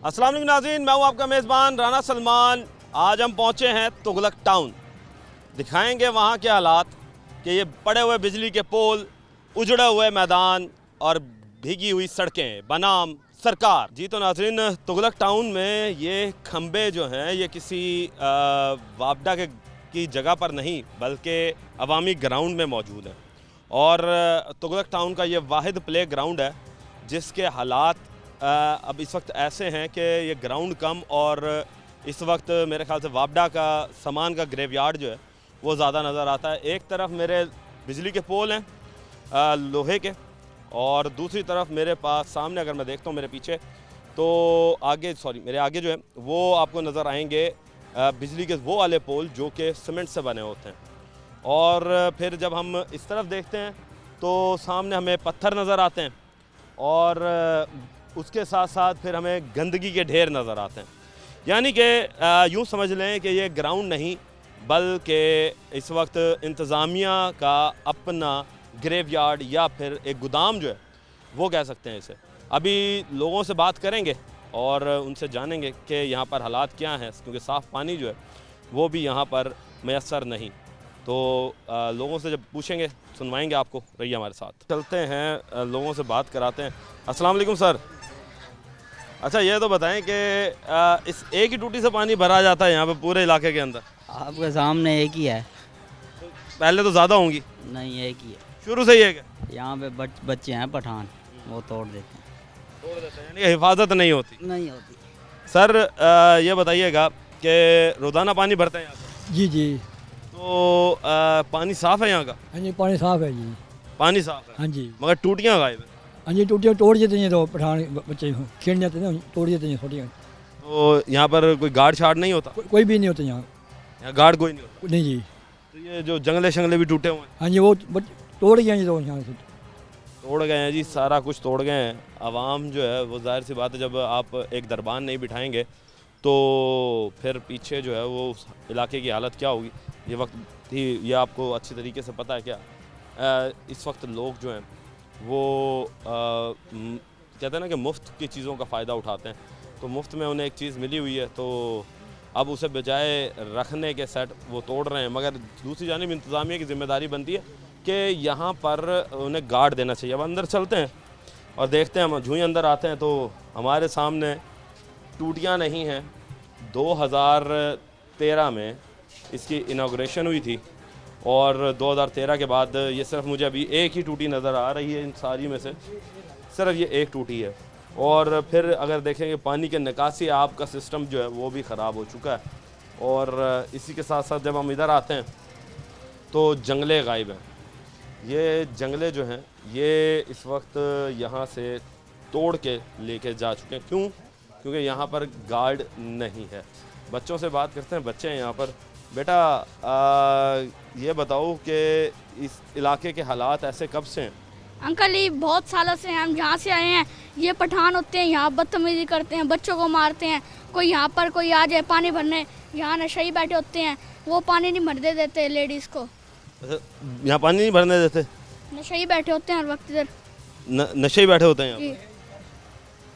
अस्सलाम वालेकुम नाज़रीन, मैं हूँ आपका मेज़बान राना सलमान। आज हम पहुँचे हैं तुगलक टाउन। दिखाएंगे वहाँ के हालात कि ये पड़े हुए बिजली के पोल, उजड़े हुए मैदान और भीगी हुई सड़कें बनाम सरकार। जी तो नाज़रीन, तुगलक टाउन में ये खंबे जो हैं ये किसी वापडा की जगह पर नहीं बल्कि अवामी ग्राउंड में मौजूद हैं। और तुगलक टाउन का ये वाहिद प्ले ग्राउंड है जिसके हालात अब इस वक्त ऐसे हैं कि ये ग्राउंड कम और इस वक्त मेरे ख्याल से वापडा का सामान का ग्रेवयार्ड जो है वो ज़्यादा नज़र आता है। एक तरफ मेरे बिजली के पोल हैं लोहे के, और दूसरी तरफ मेरे पास सामने अगर मैं देखता हूँ मेरे पीछे तो मेरे आगे जो है वो आपको नज़र आएंगे बिजली के वो वाले पोल जो कि सीमेंट से बने होते हैं। और फिर जब हम इस तरफ देखते हैं तो सामने हमें पत्थर नज़र आते हैं और उसके साथ साथ फिर हमें गंदगी के ढेर नज़र आते हैं। यानी कि यूँ समझ लें कि ये ग्राउंड नहीं बल्कि इस वक्त इंतज़ामिया का अपना ग्रेवयार्ड या फिर एक गोदाम जो है वो कह सकते हैं इसे। अभी लोगों से बात करेंगे और उनसे जानेंगे कि यहाँ पर हालात क्या हैं, क्योंकि साफ़ पानी जो है वो भी यहाँ पर मैसर नहीं। तो लोगों से जब पूछेंगे सुनवाएंगे आपको। रहिए हमारे साथ, चलते हैं लोगों से बात कराते हैं। अस्सलाम वालेकुम सर। अच्छा ये तो बताएं कि इस एक ही टूटी से पानी भरा जाता है यहाँ पे पूरे इलाके के अंदर? आपके सामने एक ही है। पहले तो ज़्यादा होंगी। नहीं, एक ही है। शुरू से ही है क्या? यहाँ पे बच्चे हैं पठान, वो तोड़ देते हैं। यानी कि हिफाजत नहीं होती? नहीं होती। सर ये बताइएगा कि रोज़ाना पानी भरते हैं यहाँ पे? जी जी। तो पानी साफ़ है यहाँ का? हाँ जी, पानी साफ है जी। पानी साफ़ है हाँ जी। मगर टूटियाँ गायब है। हाँ जी, टूटियाँ तोड़ देते हैं तो पठान बच्चे खेल जाते हैं, तोड़ देते हैं छोटियाँ। तो यहाँ पर कोई गार्ड शार्ड नहीं होता? कोई भी नहीं होता यहाँ। यहाँ गार्ड कोई नहीं होता? नहीं जी। तो ये जो जंगले शंगले भी टूटे हुए हैं? हाँ जी, वो तोड़ गए हैं तो यहाँ से। तोड़ गए हैं जी, सारा कुछ तोड़ गए हैं। आवाम जो है वो जाहिर सी बात है, जब आप एक दरबान नहीं बिठाएंगे तो फिर पीछे जो है वो उस इलाके की हालत क्या होगी ये वक्त ही ये आपको अच्छी तरीके से पता है क्या। इस वक्त लोग जो हैं वो कहते हैं ना कि मुफ्त की चीज़ों का फ़ायदा उठाते हैं। तो मुफ्त में उन्हें एक चीज़ मिली हुई है तो अब उसे बजाय रखने के सेट वो तोड़ रहे हैं। मगर दूसरी जानिब इंतज़ामिया की ज़िम्मेदारी बनती है कि यहाँ पर उन्हें गार्ड देना चाहिए। अब अंदर चलते हैं और देखते हैं। हम जूँ ही अंदर आते हैं तो हमारे सामने टूटियाँ नहीं हैं। 2013 में इसकी इनाग्रेशन हुई थी और 2013 के बाद ये सिर्फ मुझे अभी एक ही टूटी नज़र आ रही है। इन सारी में से सिर्फ ये एक टूटी है। और फिर अगर देखेंगे पानी के निकासी आपका सिस्टम जो है वो भी ख़राब हो चुका है। और इसी के साथ साथ जब हम इधर आते हैं तो जंगले गायब हैं। ये जंगले जो हैं ये इस वक्त यहाँ से तोड़ के लेके जा चुके हैं। क्यों? क्योंकि यहाँ पर गार्ड नहीं है। बच्चों से बात करते हैं, बच्चे हैं यहाँ पर। बेटा ये बताओ कि इस इलाके के हालात ऐसे कब से हैं? अंकल ये बहुत सालों से हम जहाँ से आए हैं। ये पठान होते हैं, यहाँ बदतमीजी करते हैं, बच्चों को मारते हैं। कोई यहाँ पर कोई आ जाए पानी भरने, यहाँ नशे बैठे होते हैं, वो पानी नहीं भरने देते लेडीज़ को। यहाँ पानी नहीं भरने देते? नशे बैठे होते हैं हर वक्त इधर। नशे ही बैठे होते हैं यहाँ जी। पर।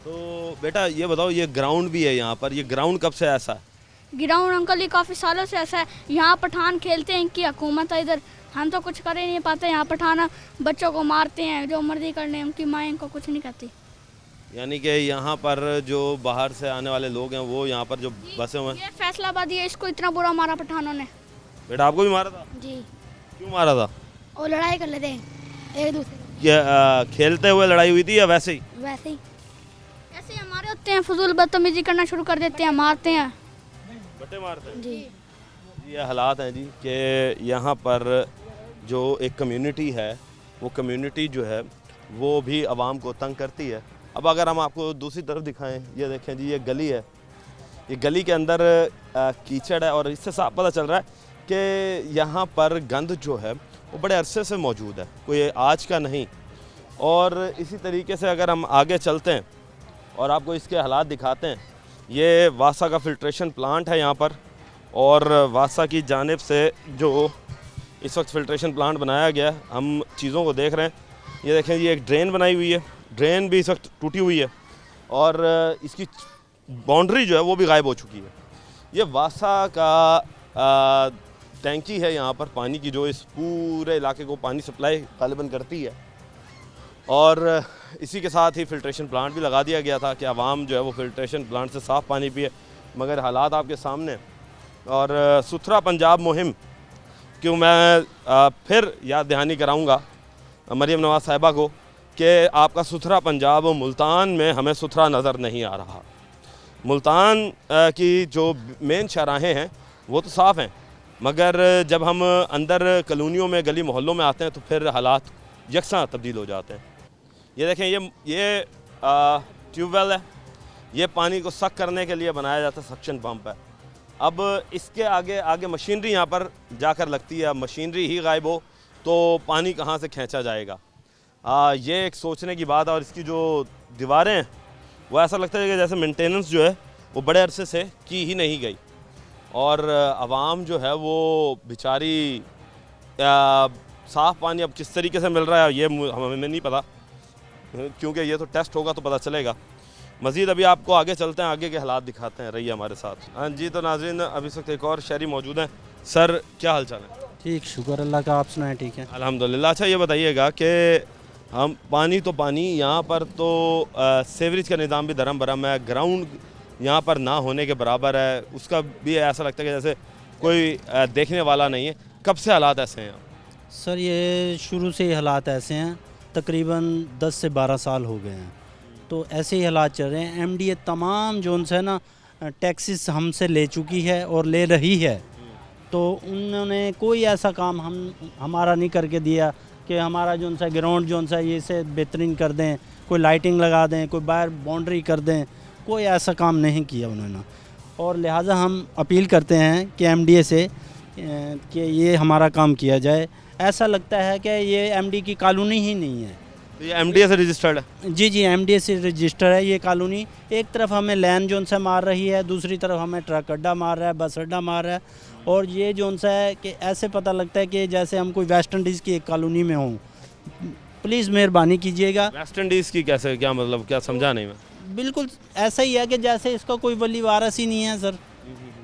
तो बेटा ये बताओ, ये ग्राउंड भी है यहाँ पर, ये ग्राउंड कब से ऐसा है? ग्राउंड अंकल ये काफ़ी सालों से ऐसा है। यहाँ पठान खेलते हैं, इनकी हुकूमत है इधर। हम तो कुछ कर ही नहीं पाते। यहाँ पठान बच्चों को मारते हैं, जो मर्जी करने, उनकी माँ इनको कुछ नहीं कहती। यानी कि यहाँ पर जो बाहर से आने वाले लोग हैं वो यहाँ पर जो बसे हुए हैं। ये फैसलाबादी है, इसको इतना बुरा मारा पठानों ने। बेटा आपको भी मारा था? जी। क्यों मारा था? और लड़ाई कर लेते हैं एक दूसरे। ये खेलते हुए लड़ाई हुई थी या वैसे ही? वैसे ही ऐसे ही हमारे होते हैं, फजूल बदतमीजी करना शुरू कर देते हैं, मारते हैं। बट्टे मारते हैं जी। ये हालात हैं जी कि यहाँ पर जो एक कम्युनिटी है वो कम्युनिटी जो है वो भी आवाम को तंग करती है। अब अगर हम आपको दूसरी तरफ दिखाएं, ये देखें जी, ये गली है। ये गली के अंदर कीचड़ है और इससे साफ पता चल रहा है कि यहाँ पर गंद जो है वो बड़े अरसे से मौजूद है, कोई आज का नहीं। और इसी तरीके से अगर हम आगे चलते हैं और आपको इसके हालात दिखाते हैं, ये वासा का फ़िल्ट्रेशन प्लांट है यहाँ पर। और वासा की जानिब से जो इस वक्त फ़िल्ट्रेशन प्लांट बनाया गया, हम चीज़ों को देख रहे हैं। ये देखें, ये एक ड्रेन बनाई हुई है, ड्रेन भी इस वक्त टूटी हुई है और इसकी बाउंड्री जो है वो भी गायब हो चुकी है। ये वासा का टैंकी है यहाँ पर पानी की, जो इस पूरे इलाके को पानी सप्लाई गालिबन करती है। और इसी के साथ ही फ़िल्ट्रेशन प्लांट भी लगा दिया गया था कि आवाम जो है वो फ़िल्ट्रेशन प्लांट से साफ़ पानी पिए, मगर हालात आपके सामने। और सुथरा पंजाब मुहिम क्यों मैं फिर याद दहानी कराऊँगा मरीम नवाज़ साहिबा को कि आपका सुथरा पंजाब मुल्तान में हमें सुथरा नज़र नहीं आ रहा। मुल्तान की जो मेन शाहराहें हैं वो तो साफ़ हैं, मगर जब हम अंदर कॉलोनियों में गली मोहल्लों में आते हैं तो फिर हालात यकसा तब्दील हो जाते हैं। ये देखें, ये ट्यूबवेल है, ये पानी को सक करने के लिए बनाया जाता है, सक्शन पंप है। अब इसके आगे मशीनरी यहाँ पर जाकर लगती है। अब मशीनरी ही गायब हो तो पानी कहाँ से खींचा जाएगा? ये एक सोचने की बात है। और इसकी जो दीवारें हैं वो ऐसा लगता है कि जैसे मेंटेनेंस जो है वो बड़े अरसे से की ही नहीं गई। और आवाम जो है वो बेचारी साफ़ पानी अब किस तरीके से मिल रहा है ये हमें नहीं पता, क्योंकि ये तो टेस्ट होगा तो पता चलेगा। मज़ीद अभी आपको आगे चलते हैं, आगे के हालात दिखाते हैं, रहिए हमारे साथ। हाँ जी, तो नाज़रीन अभी इस वक्त एक और शहरी मौजूद हैं। सर क्या हाल चाल है? ठीक, शुक्र अल्लाह का, आप सुनाएं? ठीक है अल्हम्दुलिल्लाह। अच्छा ये बताइएगा कि हम पानी तो पानी यहाँ पर तो सेवरेज का निज़ाम भी धर्म भरम है, ग्राउंड यहाँ पर ना होने के बराबर है, उसका भी ऐसा लगता है कि जैसे कोई देखने वाला नहीं है। कब से हालात ऐसे हैं? सर ये शुरू से ही हालात ऐसे हैं, तकरीबन 10 से 12 साल हो गए हैं, तो ऐसे ही हालात चल रहे हैं। एमडीए तमाम जो है ना टैक्सेस हमसे ले चुकी है और ले रही है, तो उन्होंने कोई ऐसा काम हमारा नहीं करके दिया कि हमारा जो सा ग्राउंड जो सा ये से बेहतरीन कर दें, कोई लाइटिंग लगा दें, कोई बाहर बाउंड्री कर दें, कोई ऐसा काम नहीं किया उन्होंने। और लिहाजा हम अपील करते हैं कि एमडीए से कि ये हमारा काम किया जाए। ऐसा लगता है कि ये एमडी की कॉलोनी ही नहीं है। तो ये एमडीए से रजिस्टर्ड है? जी जी, एमडीए से रजिस्टर है ये कॉलोनी। एक तरफ हमें लैन जोन से मार रही है, दूसरी तरफ हमें ट्रक अड्डा मार रहा है, बस अड्डा मार रहा है। और ये जोन सा है कि ऐसे पता लगता है कि जैसे हम कोई वेस्ट इंडीज़ की एक कॉलोनी में हों। प्लीज़ मेहरबानी कीजिएगा। वेस्ट इंडीज़ की कैसे, क्या मतलब, क्या समझा नहीं मैं? बिल्कुल ऐसा ही है कि जैसे इसका कोई वली वारस ही नहीं है सर,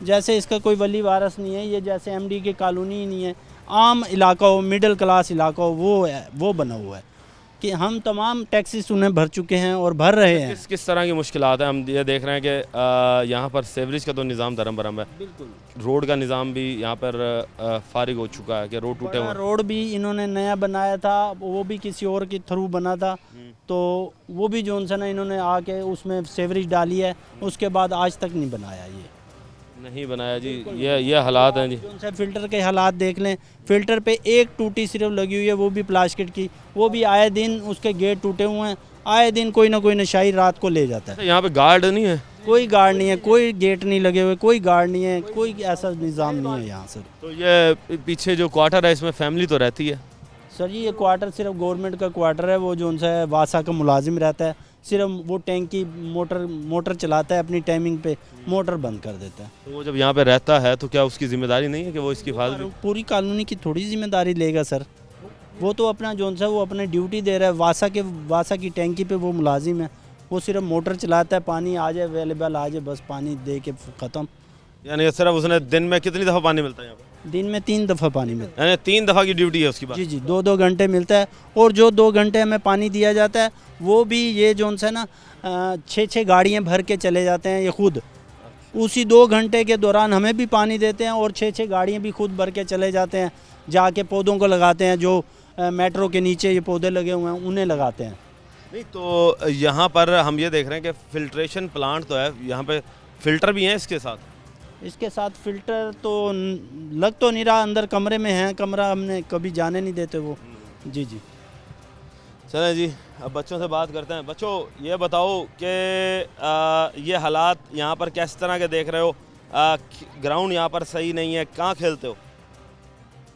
जैसे इसका कोई वली वारस नहीं है, ये जैसे एमडी की कॉलोनी ही नहीं है, आम इलाका हो, मिडिल क्लास इलाका हो, वो बना हुआ है कि हम तमाम टैक्सेस उन्हें भर चुके हैं और भर रहे हैं। किस तरह की मुश्किलात हैं? हम ये देख रहे हैं कि यहाँ पर सेवरेज का तो निज़ाम धर्म भरम है, बिल्कुल। रोड का निज़ाम भी यहाँ पर फारिग हो चुका है कि रोड टूटे हुए हैं। रोड भी इन्होंने नया बनाया था, वो भी किसी और के थ्रू बना था, तो वो भी जो ना इन्होंने आके उसमें सेवरेज डाली है, उसके बाद आज तक नहीं बनाया। ये नहीं बनाया जी, ये हालात हैं जी। जो सा फ़िल्टर के हालात देख लें, फ़िल्टर पे एक टूटी सिर्फ लगी हुई है, वो भी प्लास्टिक की, वो भी आए दिन उसके गेट टूटे हुए हैं, आए दिन कोई ना कोई नशाई रात को ले जाता है। यहाँ पे गार्ड नहीं है? कोई गार्ड नहीं है, कोई गेट नहीं लगे हुए, कोई गार्ड नहीं है, कोई ऐसा निज़ाम नहीं है यहाँ सर। तो ये पीछे जो क्वार्टर है इसमें फैमिली तो रहती है? सर जी ये क्वार्टर सिर्फ गवर्नमेंट का क्वार्टर है, वो जो सा है वासा का मुलाजिम रहता है, सिर्फ वो टैंकी मोटर चलाता है, अपनी टाइमिंग पे मोटर बंद कर देता है। तो वो जब यहाँ पे रहता है तो क्या उसकी जिम्मेदारी नहीं है कि वो इसकी हिफाजत? पूरी कॉलोनी की थोड़ी जिम्मेदारी लेगा सर, वो तो अपना जो सा वो अपने ड्यूटी दे रहा है। वासा की टैंकी पे वो मुलाजिम है, वो सिर्फ मोटर चलाता है, पानी आ जाए अवेलेबल आ जाए, बस पानी दे के ख़त्म। यानी सिर्फ उसने दिन में कितनी दफ़ा पानी मिलता है यहाँ पे? दिन में 3 दफ़ा पानी मिलता है। यानी 3 दफ़ा की ड्यूटी है उसकी बात? जी जी, 2-2 घंटे मिलता है। और जो 2 घंटे हमें पानी दिया जाता है वो भी ये जो सा ना 6-6 गाड़ियाँ भर के चले जाते हैं ये खुद, उसी 2 घंटे के दौरान हमें भी पानी देते हैं और 6-6 गाड़ियाँ भी खुद भर के चले जाते हैं, जाके पौधों को लगाते हैं, जो मेट्रो के नीचे ये पौधे लगे हुए हैं उन्हें लगाते हैं। नहीं तो यहाँ पर हम ये देख रहे हैं कि फ़िल्ट्रेशन प्लांट तो है, यहाँ पे फ़िल्टर भी हैं इसके साथ? इसके साथ फ़िल्टर तो लग तो नहीं रहा, अंदर कमरे में है, कमरा हमने कभी जाने नहीं देते वो। जी जी, चलें जी, अब बच्चों से बात करते हैं। बच्चों ये बताओ कि ये हालात यहाँ पर किस तरह के देख रहे हो? ग्राउंड यहाँ पर सही नहीं है, कहाँ खेलते हो?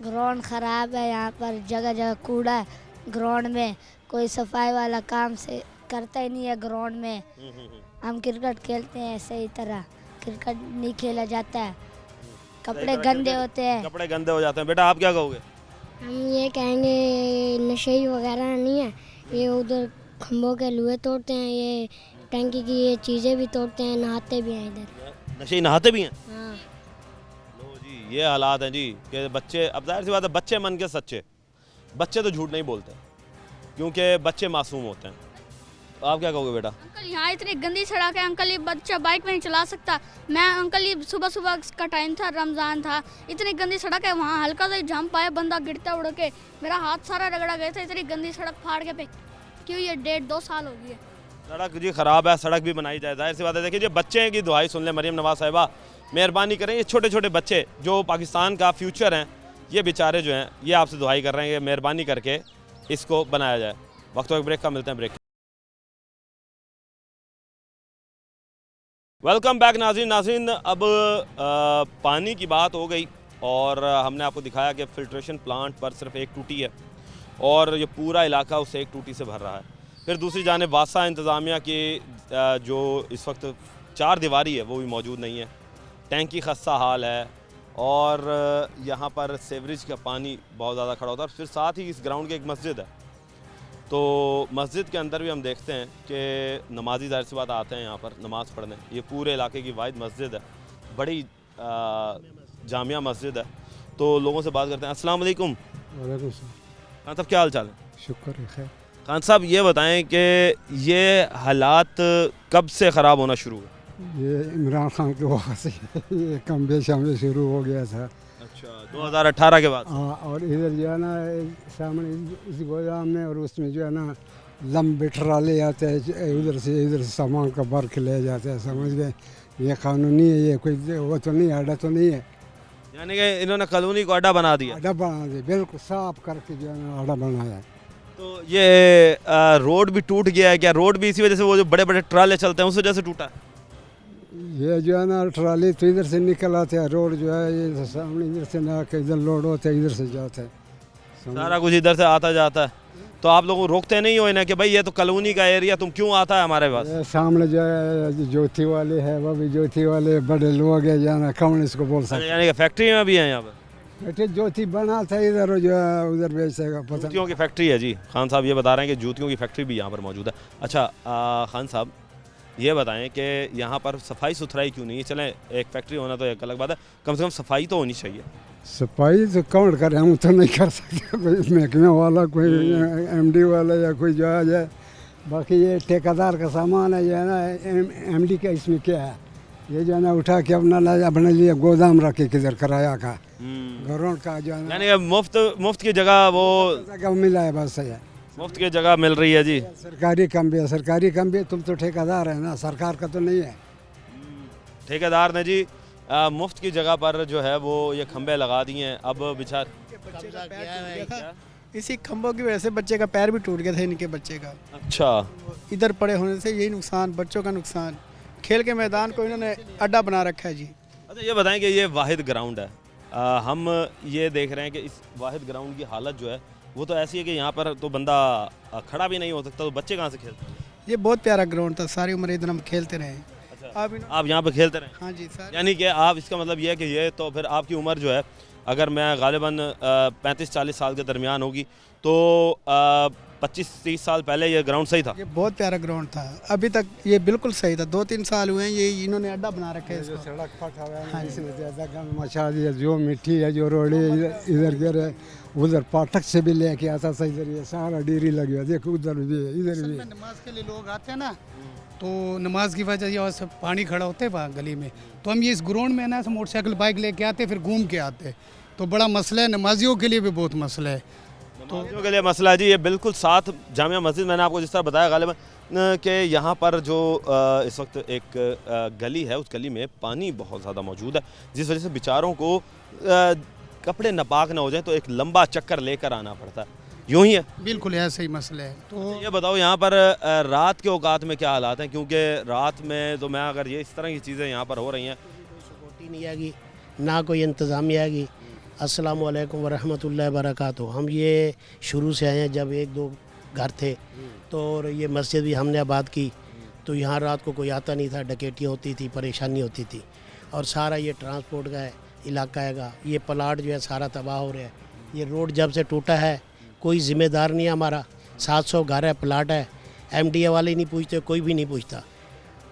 ग्राउंड ख़राब है, यहाँ पर जगह जगह कूड़ा है, ग्राउंड में कोई सफाई वाला काम से करता ही नहीं है। ग्राउंड में हम क्रिकेट खेलते हैं, सही तरह क्रिकेट नहीं खेला जाता है, कपड़े गंदे होते हैं। कपड़े गंदे हो जाते हैं। बेटा आप क्या कहोगे? हम ये कहेंगे नशे वगैरह नहीं है, ये उधर खम्भों के लुहे तोड़ते हैं, टंकी की ये चीज़ें भी तोड़ते हैं, नहाते भी हैं इधर। नशे नहाते भी हैं। हाँ। लो जी, ये हालात हैं जी कि बच्चे, अब जाहिर सी बात है बच्चे मन के सच्चे, बच्चे तो झूठ नहीं बोलते क्योंकि बच्चे मासूम होते हैं। तो आप क्या कहोगे बेटा? अंकल यहाँ इतनी गंदी सड़क है अंकल, ये बच्चा बाइक में नहीं चला सकता। मैं अंकल ये सुबह सुबह का टाइम था, रमज़ान था, इतनी गंदी सड़क है, वहाँ हल्का सा जंप आया बंदा गिरता उड़ के, मेरा हाथ सारा रगड़ा गया था। इतनी गंदी सड़क फाड़ के पे क्यों, ये 1.5-2 साल हो गई है। सड़क जी ख़राब है, सड़क भी बनाई जाए। जाहिर सी बात है, देखिए जो बच्चे की दुआई सुन ले मरीम नवाज साहिबा, मेहरबानी करें, ये छोटे छोटे बच्चे जो पाकिस्तान का फ्यूचर हैं, ये बेचारे जो हैं ये आपसे दुआई कर रहे हैं कि मेहरबानी करके इसको बनाया जाए। वक्त एक ब्रेक का, मिलते हैं ब्रेक। वेलकम बैक नाज़रीन। अब पानी की बात हो गई और हमने आपको दिखाया कि फ़िल्ट्रेशन प्लांट पर सिर्फ एक टूटी है और ये पूरा इलाका उस एक टूटी से भर रहा है। फिर दूसरी जानिब वासा इंतज़ामिया की जो इस वक्त 4 दीवारी है वो भी मौजूद नहीं है, टैंकी खस्ता हाल है और यहाँ पर सेवरेज का पानी बहुत ज़्यादा खड़ा होता है। फिर साथ ही इस ग्राउंड की एक मस्जिद है, तो मस्जिद के अंदर भी हम देखते हैं कि नमाजी ज़ाहिर सी बात आते हैं यहाँ पर नमाज़ पढ़ने। ये पूरे इलाके की वाहिद मस्जिद है, बड़ी जामिया मस्जिद है। तो लोगों से बात करते हैं। अस्सलाम वालेकुम। वालेकुम सलाम। खान साहब क्या हाल चाल है? शुक्र है खैर। खान साहब ये बताएं कि ये हालात कब से ख़राब होना शुरू हुए? ये इमरान खान के वक्त से ये कम बेश हमसे शुरू हो गया था। अच्छा, 2018 के बाद? हाँ, और इधर जो है ना सामने इस गोदाम में और उसमें जो है ना लंबे ट्राले आते हैं, उधर से सामान का भर के ले जाते हैं। समझ गए? ये कानूनी है, ये कोई वो तो नहीं, अड्डा तो नहीं है। यानी कि इन्होंने कॉलोनी को अड्डा बना दिया? अड्डा बना दिया, बिल्कुल साफ करके जो है ना अड्डा बनाया। तो ये रोड भी टूट गया है क्या? रोड भी इसी वजह से, वो जो बड़े बड़े ट्राले चलते हैं उस वजह से टूटा? ये जो है ना ट्राली तो इधर से निकल आते हैं, रोड जो है ये सामने इधर से ना के इधर लोड होते हैं, इधर से जाते हैं, सारा कुछ इधर से आता जाता है। तो आप लोग रोकते नहीं हो इन्हें कि भाई ये तो कॉलोनी का एरिया, तुम क्यों आता है हमारे पास? ये सामने जो है ज्योति वाले है, वो भी ज्योति वाले बड़े लोग हैं, जाना कौन इसको बोल सकते। यानी कि फैक्ट्री में भी है यहाँ पर? बेटे ज्योति बना था इधर, जो है उधर बेचेगा, पता जूतियों की फैक्ट्री है जी। खान साहब ये बता रहे हैं कि जूतियों की फैक्ट्री भी यहाँ पर मौजूद है। अच्छा खान साहब ये बताएं कि यहाँ पर सफाई सुथराई क्यों नहीं है? चलें एक फैक्ट्री होना तो एक अलग बात है, कम से कम सफाई तो होनी चाहिए। सफाई तो कौन करे, हम तो नहीं कर सकते, कोई महकमे वाला, कोई एमडी वाला या कोई जो आ जाए। बाकी ये ठेकेदार का सामान है, जो है ना एमडी का इसमें क्या है, ये जो है ना उठा के अपने लिए गोदाम रखे किधर किराया का घरों का जो है ना, यानी कि मुफ्त की जगह वो जगह मिला है, बस है मुफ्त की जगह मिल रही है जी। सरकारी काम भी है, सरकारी काम भी, तुम तो ठेकेदार है ना, सरकार का तो नहीं है। ठेकेदार ने जी मुफ्त की जगह पर जो है वो ये खंबे लगा दिए हैं। अब बेचार इसी खंभों की वजह से बच्चे का पैर भी टूट गया था, इनके बच्चे का। अच्छा, इधर पड़े होने से यही नुकसान, बच्चों का नुकसान। खेल के मैदान को इन्होंने अड्डा बना रखा है जी। अच्छा ये बताएं कि ये वाहिद ग्राउंड है, हम ये देख रहे हैं कि इस वाहिद ग्राउंड की हालत जो है वो तो ऐसी है कि यहाँ पर तो बंदा खड़ा भी नहीं हो सकता, तो बच्चे कहाँ से खेलते हैं? ये बहुत प्यारा ग्राउंड था, सारी उम्र इधर हम खेलते रहे। अच्छा, आप यहाँ पर खेलते रहे? हाँ जी सर। यानी कि आप, इसका मतलब ये है कि ये तो फिर आपकी उम्र जो है, अगर मैं गालिबन 35-40 साल के दरमियान होगी तो 25-30 साल पहले ये ग्राउंड सही था? ये बहुत प्यारा ग्राउंड था, अभी तक ये बिल्कुल सही था। 2-3 साल हुए हैं ये इन्होंने अड्डा बना रखा है। सड़क फटा हुआ है, इसने ज़्यादा गंद मचा दिया, जो मिट्टी है, जो रोड़े इधर गिरे, उधर पाठक से भी लेके आता था, इधर ये सारा डेरी लगी हुआ, देखो उधर भी है, इधर भी। नमाज के लिए लोग आते हैं ना, तो नमाज की वजह से सब पानी खड़ा होते है वहाँ गली में, तो हम ये इस ग्राउंड में ना मोटरसाइकिल बाइक लेके आते, फिर घूम के आते, तो बड़ा मसला है। नमाजियों के लिए भी बहुत मसला है, नमाजियों के लिए मसला है जी। ये बिल्कुल साथ जामिया मस्जिद, मैंने आपको जिस तरह बताया गालिबन कि यहाँ पर जो इस वक्त एक गली है, उस गली में पानी बहुत ज़्यादा मौजूद है, जिस वजह से बेचारों को कपड़े नापाक ना हो जाए तो एक लंबा चक्कर लेकर आना पड़ता है। यूँ ही है? बिल्कुल ऐसा ही मसला है। तो ये बताओ यहाँ पर रात के औकात में क्या हालात हैं? क्योंकि रात में तो मैं अगर ये इस तरह की चीज़ें यहाँ पर हो रही हैं, सिक्योरिटी नहीं आएगी, ना कोई इंतज़ामिया आएगी। अस्सलाम वालेकुम वरहमतुल्लाहि वबरकातुहू। हम ये शुरू से आए हैं, जब 1-2 घर थे तो, और ये मस्जिद भी हमने आबाद की, तो यहाँ रात को कोई आता नहीं था, डकैतियाँ होती थी, परेशानी होती थी, और सारा ये ट्रांसपोर्ट का इलाका हैगा। ये प्लाट जो है सारा तबाह हो रहा है। ये रोड जब से टूटा है कोई ज़िम्मेदार नहीं है हमारा। 700 घर है, प्लाट है, MDA वाले नहीं पूछते, कोई भी नहीं पूछता।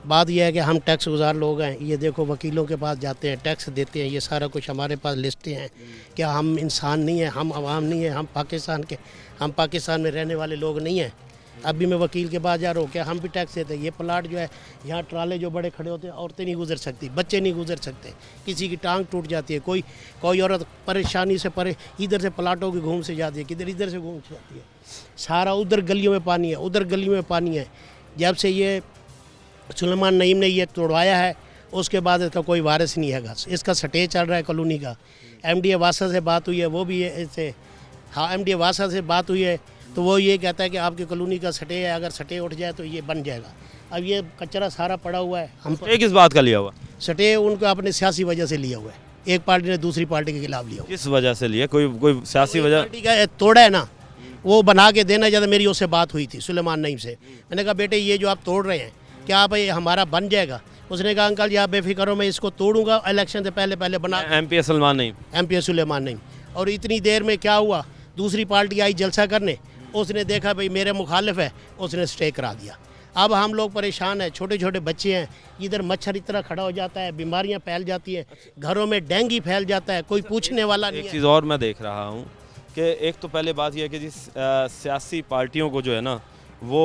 बात यह है कि हम टैक्स गुजार लोग हैं, ये देखो वकीलों के पास जाते हैं, टैक्स देते हैं, ये सारा कुछ हमारे पास लिस्टें हैं। क्या हम इंसान नहीं हैं, हम आवाम नहीं हैं, हम पाकिस्तान में रहने वाले लोग नहीं हैं? अभी मैं वकील के पास जा रहा हूँ, क्या हम भी टैक्स देते हैं? ये प्लाट जो है, यहाँ ट्राले जो बड़े खड़े होते हैं, औरतें नहीं गुजर सकती, बच्चे नहीं गुजर सकते, किसी की टांग टूट जाती है, कोई औरत परेशानी से इधर से प्लाटों की घूम से जाती है, किधर इधर से घूम से जाती है, सारा उधर गलियों में पानी है, उधर गलियों में पानी है। जब से ये सुलेमान नईम ने ये तोड़वाया है, उसके बाद इसका कोई वारिस नहीं है। इसका स्टे चल रहा है कॉलोनी का। MDA वासा से बात हुई है, वो भी इससे MDA वासा से बात हुई है, तो वो ये कहता है कि आपकी कॉलोनी का स्टे है, अगर स्टे उठ जाए तो ये बन जाएगा। अब ये कचरा सारा पड़ा हुआ है। हम किस बात का लिया हुआ? स्टे उनको अपने सियासी वजह से लिया हुआ है, एक पार्टी ने दूसरी पार्टी के खिलाफ लिया हुआ। किस वजह से लिया? कोई सियासी वजह? पार्टी का तोड़ा है ना, वो बना के देना ज़्यादा। मेरी उससे बात हुई थी सुलेमान नईम से, मैंने कहा बेटे ये जो आप तोड़ रहे हैं, क्या आप ये हमारा बन जाएगा? उसने कहा अंकल जी आप बेफिक्र हो, मैं इसको तोड़ूंगा, इलेक्शन से पहले बना। MP Suleman Naeem, MP Suleman Naeem. और इतनी देर में क्या हुआ, दूसरी पार्टी आई जलसा करने, उसने देखा भाई मेरे मुखालिफ है, उसने स्टे करा दिया। अब हम लोग परेशान हैं, छोटे छोटे बच्चे हैं, इधर मच्छर इतना खड़ा हो जाता है, बीमारियां फैल जाती हैं, घरों में डेंगू फैल जाता है, कोई पूछने वाला नहीं एक है। चीज़ और मैं देख रहा हूँ कि एक तो पहले बात यह है कि जिस सियासी पार्टियों को जो है ना वो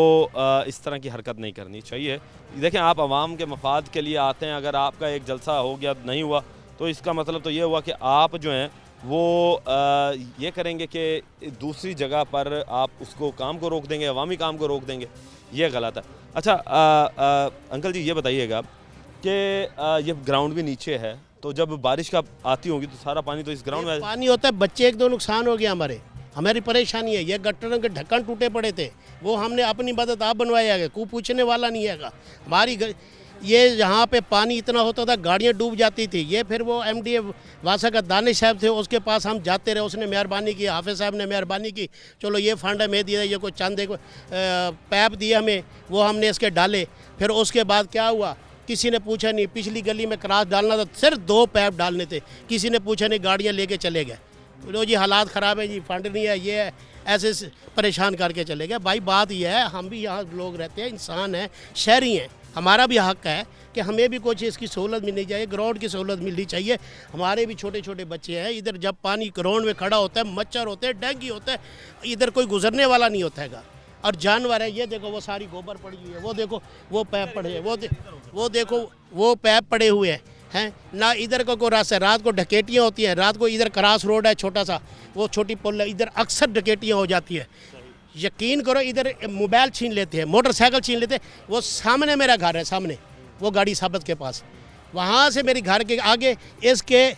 इस तरह की हरकत नहीं करनी चाहिए। देखें, आप आवाम के मफाद के लिए आते हैं, अगर आपका एक जलसा हो गया नहीं हुआ तो इसका मतलब तो ये हुआ कि आप जो हैं वो ये करेंगे कि दूसरी जगह पर आप उसको काम को रोक देंगे, अवामी काम को रोक देंगे, ये गलत है। अच्छा अंकल जी ये बताइएगा कि ये ग्राउंड भी नीचे है, तो जब बारिश का आती होगी तो सारा पानी तो इस ग्राउंड में पानी होता है, बच्चे एक दो नुकसान हो गया हमारी परेशानी है। ये गटरों के ढक्कन टूटे पड़े थे, वो हमने अपनी मदद आप बनवाया है, कोई पूछने वाला नहीं है। ये यहाँ पे पानी इतना होता था, गाड़ियाँ डूब जाती थी। ये फिर वो MDA वासा का दानिश साहब थे, उसके पास हम जाते रहे, उसने मेहरबानी की, हाफिज साहब ने मेहरबानी की, चलो ये फंड हमें दिया, ये कोई चंद एक पैप दिए हमें, वो हमने इसके डाले। फिर उसके बाद क्या हुआ, किसी ने पूछा नहीं। पिछली गली में क्रॉस डालना था, सिर्फ 2 पैप डालने थे, किसी ने पूछा नहीं, गाड़ियाँ लेके चले गए। लो जी हालात ख़राब है जी, फंड नहीं है, ये है, ऐसे परेशान करके चले गए। भाई बात यह है, हम भी यहाँ लोग रहते हैं, इंसान हैं, शहरी हैं, हमारा भी हक़ है कि हमें भी कुछ इसकी सहूलत मिलनी चाहिए, ग्राउंड की सहूलत मिलनी चाहिए। हमारे भी छोटे छोटे बच्चे हैं, इधर जब पानी ग्राउंड में खड़ा होता है, मच्छर होते हैं, डेंगू होता है, इधर कोई गुजरने वाला नहीं होता है। और जानवर है, ये देखो वो सारी गोबर पड़ी हुई है, वो देखो वो पैप पड़े हैं, वो देखो वो पैप पड़े हुए हैं ना, इधर का कोई रास्ता है। रात को डकैतियाँ होती हैं, रात को इधर क्रॉस रोड है छोटा सा, वो छोटी पुल है, इधर अक्सर डकैतियाँ हो जाती है। यकीन करो, इधर मोबाइल छीन लेते हैं, मोटरसाइकिल छीन लेते हैं। वो सामने मेरा घर है, सामने वो गाड़ी साबत के पास, वहाँ से मेरे घर के आगे इसके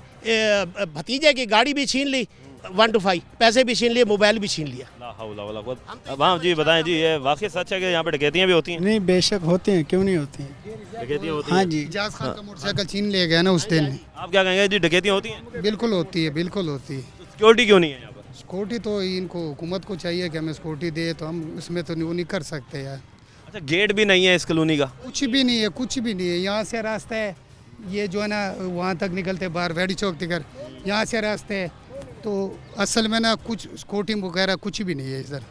भतीजे की गाड़ी भी छीन ली, 1 to 5 पैसे भी छीन लिए, मोबाइल भी छीन लिया। हाँ जी बताएं जी, ये वाकई सच है कि यहाँ पे डकैतियाँ भी होती हैं? नहीं बेशक होती हैं, क्यों नहीं होती हैं, डकैतियाँ होती हाँ हैं। जी। इजाज खान का मोटरसाइकिल छीन लिया गया ना उस दिन। आप क्या कहेंगे जी, डकैतियाँ होती हैं? बिल्कुल होती है, बिल्कुल होती है। सिक्योरिटी क्यों नहीं है यहाँ पर? सिक्योरिटी तो इनको हुकूमत को चाहिए कि हमें सिक्योरिटी दे, तो हम इसमें तो वो नहीं कर सकते यार। अच्छा, गेट भी नहीं है इस कॉलोनी का? कुछ भी नहीं है, कुछ भी नहीं है। यहाँ से रास्ता है, ये जो है ना वहाँ तक निकलते बाहर वेडी चौक तक, यहाँ से रास्ते है, तो असल में ना कुछ सिक्योरिटी वगैरह कुछ भी नहीं है इधर।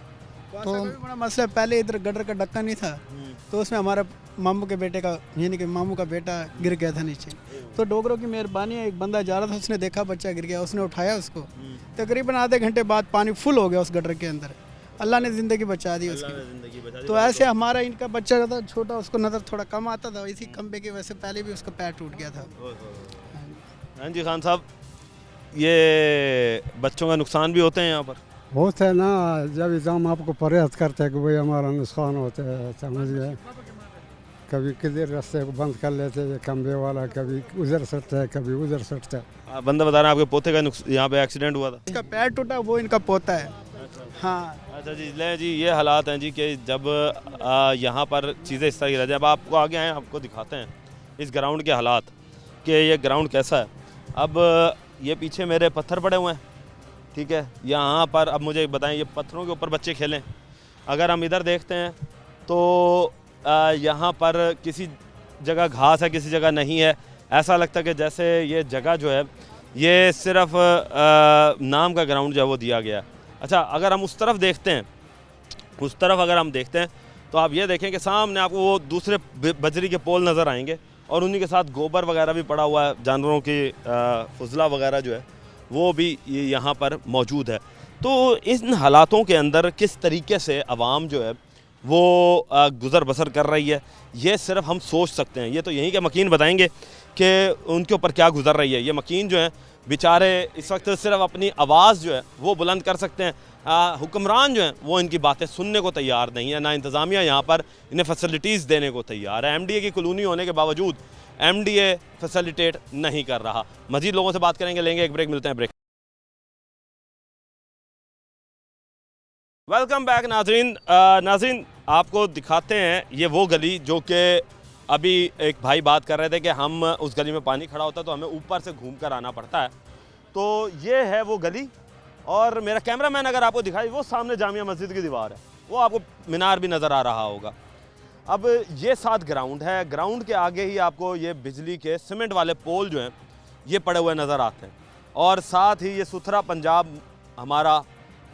तो बड़ा मसला, पहले इधर गटर का ढक्कन नहीं था, तो उसमें हमारा मामू के बेटे का, यानी कि मामू का बेटा गिर गया था नीचे। तो डोगरों की मेहरबानी है, एक बंदा जा रहा था, उसने देखा बच्चा गिर गया, उसने उठाया उसको। तकरीबन आधे घंटे बाद पानी फुल हो गया उस गटर के अंदर, अल्लाह ने ज़िंदगी बचा दी उसकी। तो ऐसे हमारा इनका बच्चा था छोटा, उसको नज़र थोड़ा कम आता था, इसी खंबे की वजह से पहले भी उसका पैर टूट गया था। हाँ जी खान साहब, ये बच्चों का नुकसान भी होते हैं यहाँ पर? होता है ना, जब इल्ज़ाम आपको परहेज करते हैं कि भाई हमारा नुकसान होता है, समझ गए। कभी किधर रास्ते को बंद कर लेते हैं खंबे वाला, कभी उधर सटता है, कभी उधर सटता है। बंदा बता रहे हैं आपके पोते का यहाँ पे एक्सीडेंट हुआ था? इसका पैर टूटा, वो इनका पोता है। हाँ अच्छा जी, ले जी, ये हालात हैं जी कि जब यहाँ पर चीज़ें इस तरह की रह जाए। अब आपको आगे आए, आपको दिखाते हैं इस ग्राउंड के हालात कि ये ग्राउंड कैसा है। अब ये पीछे मेरे पत्थर पड़े हुए हैं, ठीक है, यहाँ पर अब मुझे बताएं, ये पत्थरों के ऊपर बच्चे खेलें। अगर हम इधर देखते हैं तो यहाँ पर किसी जगह घास है, किसी जगह नहीं है। ऐसा लगता है कि जैसे ये जगह जो है ये सिर्फ नाम का ग्राउंड जो है वो दिया गया है। अच्छा, अगर हम उस तरफ देखते हैं, उस तरफ अगर हम देखते हैं तो आप ये देखें कि सामने आपको वो दूसरे बजरी के पोल नज़र आएंगे और उन्हीं के साथ गोबर वगैरह भी पड़ा हुआ है, जानवरों की फुजला वगैरह जो है वो भी यहाँ पर मौजूद है। तो इन हालातों के अंदर किस तरीके से आवाम जो है वो गुज़र बसर कर रही है, ये सिर्फ हम सोच सकते हैं। ये तो यहीं के मकीन बताएंगे कि उनके ऊपर क्या गुज़र रही है। ये मकीन जो है बेचारे इस वक्त सिर्फ अपनी आवाज़ जो है वो बुलंद कर सकते हैं। हुक्मरान जो हैं वो इनकी बातें सुनने को तैयार नहीं है, ना इंतज़ामिया यहाँ पर इन्हें फैसिलिटीज़ देने को तैयार है। MDA की कॉलोनी होने के बावजूद MDA फैसिलिटेट नहीं कर रहा। मज़ीद लोगों से बात करेंगे, लेंगे एक ब्रेक, मिलते हैं ब्रेक। वेलकम बैक नाज़रीन। नाज़रीन आपको दिखाते हैं ये वो गली जो कि अभी एक भाई बात कर रहे थे कि हम उस गली में पानी खड़ा होता है तो हमें ऊपर से घूम कर आना पड़ता है। तो ये है वो गली और मेरा कैमरामैन अगर आपको दिखाई, वो सामने जामिया मस्जिद की दीवार है, वो आपको मीनार भी नज़र आ रहा होगा। अब ये साथ ग्राउंड है, ग्राउंड के आगे ही आपको ये बिजली के सीमेंट वाले पोल जो हैं ये पड़े हुए नज़र आते हैं और साथ ही ये सुथरा पंजाब हमारा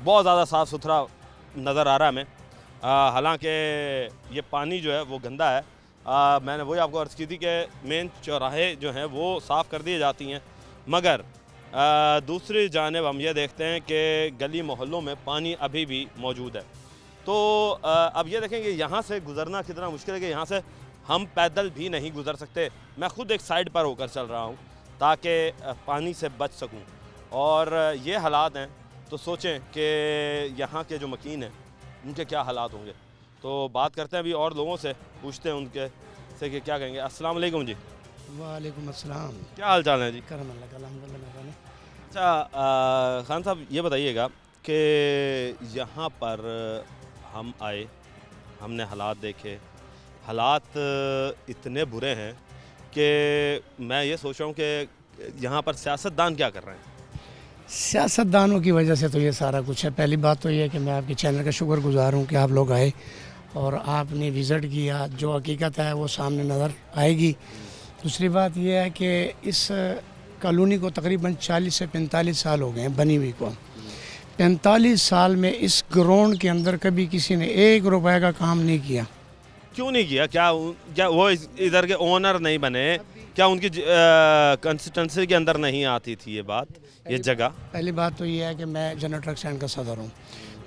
बहुत ज़्यादा साफ़ सुथरा नज़र आ रहा है हमें। हालांकि ये पानी जो है वो गंदा है। मैंने वही आपको अर्ज़ की थी कि मेन चौराहे जो हैं वो साफ़ कर दिए जाती हैं, मगर दूसरी जानिब हम ये देखते हैं कि गली मोहल्लों में पानी अभी भी मौजूद है। तो अब ये देखें कि यहाँ से गुज़रना कितना मुश्किल है कि यहाँ से हम पैदल भी नहीं गुज़र सकते। मैं ख़ुद एक साइड पर होकर चल रहा हूँ ताकि पानी से बच सकूँ। और ये हालात हैं तो सोचें कि यहाँ के जो मकीन हैं उनके क्या हालात होंगे। तो बात करते हैं अभी और लोगों से, पूछते हैं उनके से कि क्या कहेंगे। अस्सलाम वालेकुम जी। वालेकुम अस्सलाम। क्या हाल चाल है जी? करम अल्लाह का, अल्हम्दुलिल्लाह। अच्छा खान साहब ये बताइएगा कि यहाँ पर हम आए, हमने हालात देखे, हालात इतने बुरे हैं कि मैं ये सोच रहा हूँ कि यहाँ पर सियासतदान क्या कर रहे हैं। सियासतदानों की वजह से तो ये सारा कुछ है। पहली बात तो ये है कि मैं आपके चैनल का शुक्रगुजार हूँ कि आप लोग आए और आपने विज़िट किया, जो हकीकत है वो सामने नज़र आएगी। दूसरी बात ये है कि इस कॉलोनी को तकरीबन 40 से 45 साल हो गए हैं बनी हुई को। 45 साल में इस ग्राउंड के अंदर कभी किसी ने 1 रुपए का काम नहीं किया। क्यों नहीं किया? क्या वो इधर के ओनर नहीं बने? क्या उनकी कंस्टिट्यूंसी के अंदर नहीं आती थी ये बात, ये जगह? पहली बात तो ये है कि मैं जनरल ट्रक स्टैंड का सदर हूँ।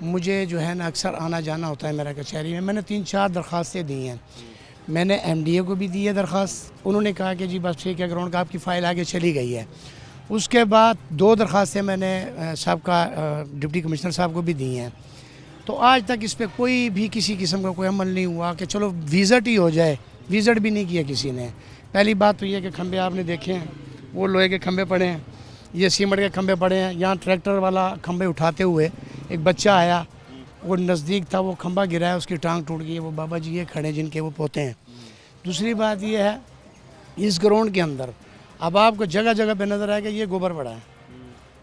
मुझे जो है ना अक्सर आना जाना होता है मेरा कचहरी में। मैंने 3-4 दरख्वास्तें दी हैं। मैंने MDA को भी दी है दरख्वास्त, उन्होंने कहा कि जी बस ठीक है, ग्राउंड का आपकी फ़ाइल आगे चली गई है। उसके बाद 2 दरख्वास्तें मैंने सबका डिप्टी कमिश्नर साहब को भी दी हैं। तो आज तक इस पर कोई भी किसी किस्म का कोई अमल नहीं हुआ कि चलो विज़िट ही हो जाए। विज़िट भी नहीं किया किसी ने। पहली बात तो ये कि खंबे आपने देखे हैं, वो लोहे के खंबे पड़े हैं, ये सीमेंट के खंबे पड़े हैं। यहाँ ट्रैक्टर वाला खंबे उठाते हुए एक बच्चा आया, वो नज़दीक था, वो खंबा गिराया, उसकी टांग टूट गई। वो बाबा जी ये खड़े जिनके वो पोते हैं। दूसरी बात ये है, इस ग्राउंड के अंदर अब आपको जगह जगह पे नज़र आएगा ये गोबर पड़ा है।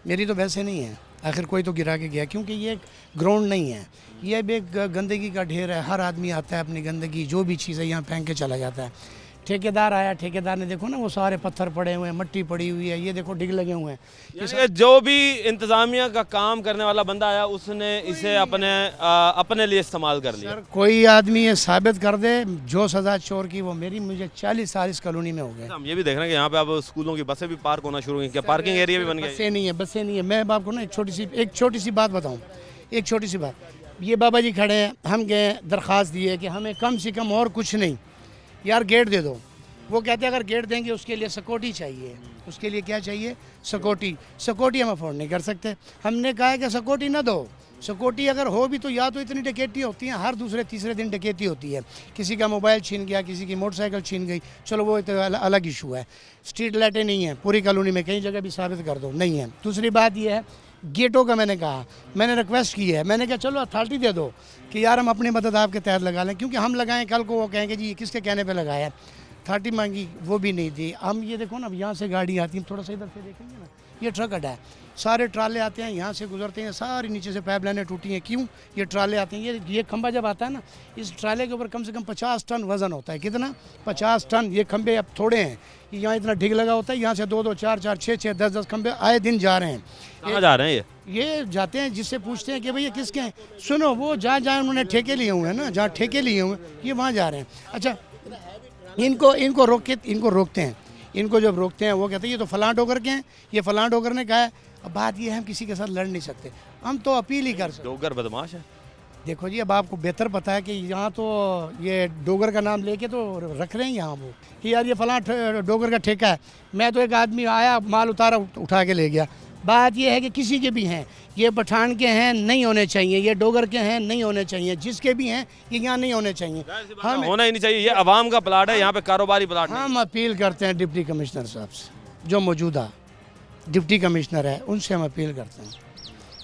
मेरी तो वैसे नहीं है, आखिर कोई तो गिरा के गया, क्योंकि ये ग्राउंड नहीं है, ये भी एक गंदगी का ढेर है। हर आदमी आता है अपनी गंदगी जो भी चीज़ है यहाँ फेंक के चला जाता है। ठेकेदार आया, ठेकेदार ने देखो ना वो सारे पत्थर पड़े हुए हैं, मट्टी पड़ी हुई है, ये देखो डिग लगे हुए हैं। यानी जो भी इंतज़ामिया का काम करने वाला बंदा आया उसने इसे अपने लिए इस्तेमाल कर लिया। सर कोई आदमी ये साबित कर दे जो सज़ा चोर की वो मेरी, मुझे 40 साल इस कॉलोनी में हो गए। हम ये भी देख रहे हैं कि यहाँ पे अब स्कूलों की बसें भी पार्क होना शुरू हुई, क्या पार्किंग एरिया भी बन गया? बसें नहीं है, बसें नहीं है। मैं आपको ना एक छोटी सी बात बताऊँ, एक छोटी सी बात। ये बाबा जी खड़े हैं, हम गए दरख्वास्त दिए कि हमें कम से कम और कुछ नहीं यार गेट दे दो। वो कहते हैं अगर गेट देंगे उसके लिए सिक्योरिटी चाहिए। उसके लिए क्या चाहिए? सिक्योरिटी हम अफोर्ड नहीं कर सकते। हमने कहा है कि सिक्योरिटी ना दो। सिक्योरिटी अगर हो भी तो या तो इतनी डकैती होती हैं, हर दूसरे तीसरे दिन डकैती होती है। किसी का मोबाइल छीन गया, किसी की मोटरसाइकिल छीन गई, चलो वो तो अलग इशू है। स्ट्रीट लाइटें नहीं हैं पूरी कॉलोनी में, कहीं जगह भी साबित कर दो, नहीं है। दूसरी बात ये है गेटों का, मैंने कहा, मैंने रिक्वेस्ट की है, मैंने कहा चलो अथॉरिटी दे दो कि यार हम अपनी मदद आपके तहत लगा लें, क्योंकि हम लगाएं कल को वो कहेंगे जी किसके कहने पे लगाया है। 30 मांगी वो भी नहीं दी। हम ये देखो ना, अब यहाँ से गाड़ी आती है, थोड़ा सा इधर से देखेंगे ना, ये ट्रक अड्डा है। सारे ट्राले आते हैं, यहाँ से गुजरते हैं, सारी नीचे से पाइप लाइनें टूटी हैं। क्यों? ये ट्राले आते हैं। ये खंभा जब आता है ना, इस ट्राले के ऊपर कम से कम 50 टन वज़न होता है। कितना? 50 टन। ये खंभे अब थोड़े हैं, यहाँ इतना ढिग लगा होता है, यहाँ से 2-2, 4-4, 6-6, 10-10 खंभे आए दिन जा रहे हैं। कहाँ जा रहे हैं ये जाते हैं, जिससे पूछते हैं कि भाई ये किसके हैं। सुनो, वो जहाँ उन्होंने ठेके लिए हुए हैं ना, जहाँ ठेके लिए हुए हैं, ये वहाँ जा रहे हैं। अच्छा, इनको रोकते हैं। इनको जब रोकते हैं, वो कहते हैं ये तो फलां डोगर के हैं, ये फलां डोगर ने कहा है। अब बात ये है, हम किसी के साथ लड़ नहीं सकते, हम तो अपील ही कर सकते। डोगर बदमाश है। देखो जी, अब आपको बेहतर पता है कि यहाँ तो ये डोगर का नाम लेके तो रख रहे हैं यहाँ वो कि यार ये फलां डोगर का ठेका है। मैं तो एक आदमी आया, माल उतारा, उठा के ले गया। बात ये है कि किसी के भी हैं, ये पठान के हैं, नहीं होने चाहिए, ये डोगर के हैं, नहीं होने चाहिए, जिसके भी हैं ये यहाँ नहीं होने चाहिए। हम होना ही नहीं चाहिए, ये आवाम का प्लाट है, यहाँ पे कारोबारी प्लाट नहीं। हम अपील करते हैं डिप्टी कमिश्नर साहब से, जो मौजूदा डिप्टी कमिश्नर है, उनसे हम अपील करते हैं